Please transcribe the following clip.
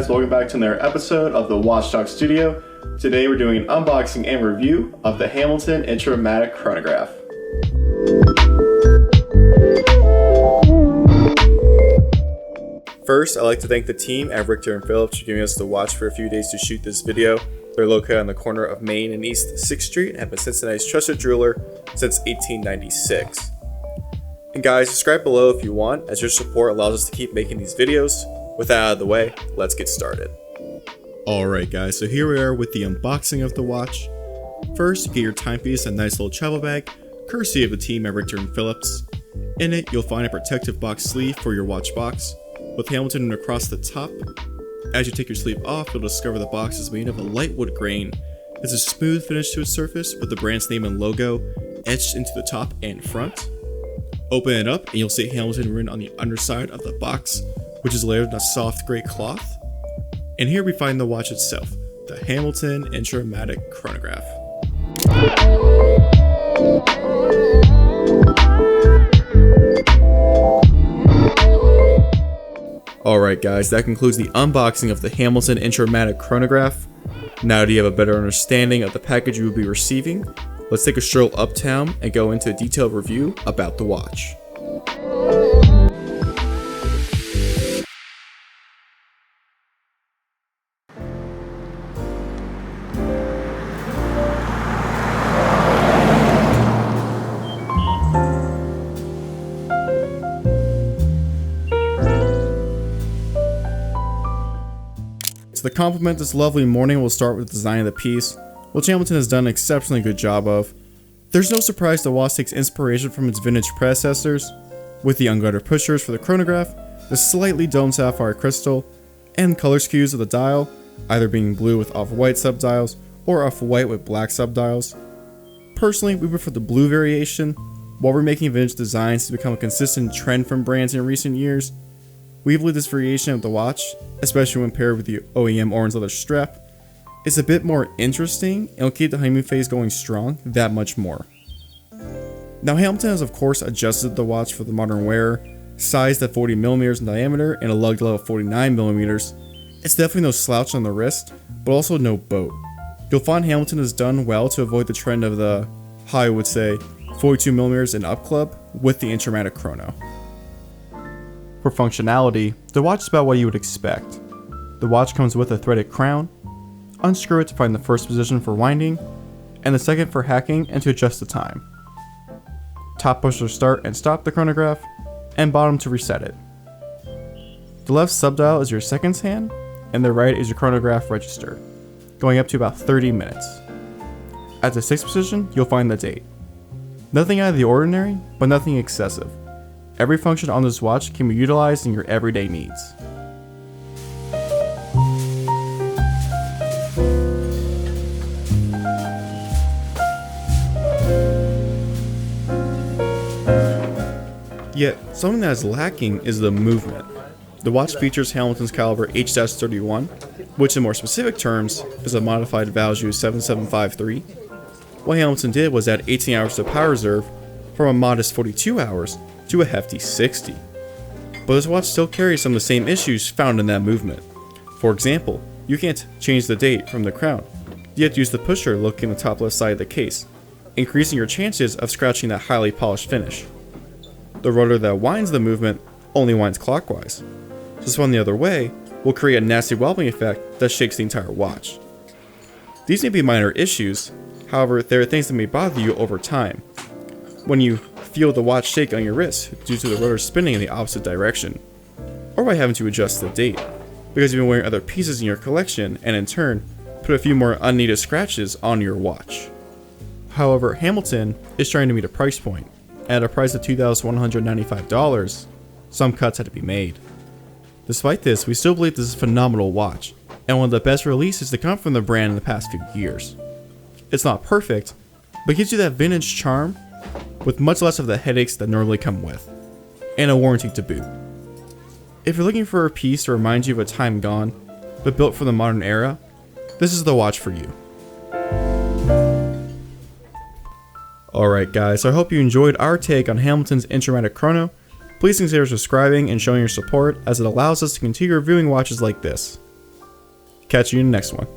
guys, welcome back to another episode of the Watchdog Studio. Today we're doing an unboxing and review of the Hamilton Intramatic Chronograph. First, I'd like to thank the team at Richter & Phillips for giving us the watch for a few days to shoot this video. They're located on the corner of Main and East 6th Street and have been Cincinnati's trusted jeweler since 1896. And guys, subscribe below if you want, as your support allows us to keep making these videos. With that out of the way, let's get started. Alright guys, so here we are with the unboxing of the watch. First, you get your timepiece and a nice little travel bag, courtesy of the team at Richter & Phillips. In it, you'll find a protective box sleeve for your watch box, with Hamilton across the top. As you take your sleeve off, you'll discover the box is made of a light wood grain. It's a smooth finish to its surface, with the brand's name and logo etched into the top and front. Open it up and you'll see Hamilton written on the underside of the box, which is layered in a soft gray cloth. And here we find the watch itself, the Hamilton Intramatic Chronograph. Alright guys, that concludes the unboxing of the Hamilton Intramatic Chronograph. Now that you have a better understanding of the package you will be receiving, let's take a stroll uptown and go into a detailed review about the watch. To complement this lovely morning, we'll start with the design of the piece, which Hamilton has done an exceptionally good job of. There's no surprise the watch takes inspiration from its vintage predecessors, with the unguarded pushers for the chronograph, the slightly domed sapphire crystal, and color schemes of the dial, either being blue with off-white subdials or off-white with black subdials. Personally, we prefer the blue variation. While remaking vintage designs has become a consistent trend from brands in recent years, we believe this variation of the watch, especially when paired with the OEM orange leather strap, is a bit more interesting and will keep the honeymoon phase going strong that much more. Now Hamilton has of course adjusted the watch for the modern wearer, sized at 40mm in diameter and a lug level of 49mm. It's definitely no slouch on the wrist, but also no boat. You'll find Hamilton has done well to avoid the trend of the, how I would say, 42mm and up club with the Intramatic Chrono. For functionality, the watch is about what you would expect. The watch comes with a threaded crown. Unscrew it to find the first position for winding, and the second for hacking and to adjust the time. Top push to start and stop the chronograph, and bottom to reset it. The left subdial is your seconds hand, and the right is your chronograph register, going up to about 30 minutes. At the sixth position, you'll find the date. Nothing out of the ordinary, but nothing excessive. Every function on this watch can be utilized in your everyday needs. Yet, something that is lacking is the movement. The watch features Hamilton's caliber H-31, which in more specific terms is a modified Valjoux 7753. What Hamilton did was add 18 hours to power reserve from a modest 42 hours to a hefty 60. But this watch still carries some of the same issues found in that movement. For example, you can't change the date from the crown. You have to use the pusher located in the top left side of the case, increasing your chances of scratching that highly polished finish. The rotor that winds the movement only winds clockwise, so spun the other way will create a nasty wobbling effect that shakes the entire watch. These may be minor issues, however there are things that may bother you over time. When you feel the watch shake on your wrist due to the rotor spinning in the opposite direction, or by having to adjust the date because you've been wearing other pieces in your collection and in turn put a few more unneeded scratches on your watch. However, Hamilton is trying to meet a price point. At a price of $2,195, some cuts had to be made. Despite this, we still believe this is a phenomenal watch and one of the best releases to come from the brand in the past few years. It's not perfect, but gives you that vintage charm with much less of the headaches that normally come with, and a warranty to boot. If you're looking for a piece to remind you of a time gone, but built for the modern era, this is the watch for you. Alright guys, so I hope you enjoyed our take on Hamilton's Intramatic Chrono. Please consider subscribing and showing your support, as it allows us to continue reviewing watches like this. Catch you in the next one.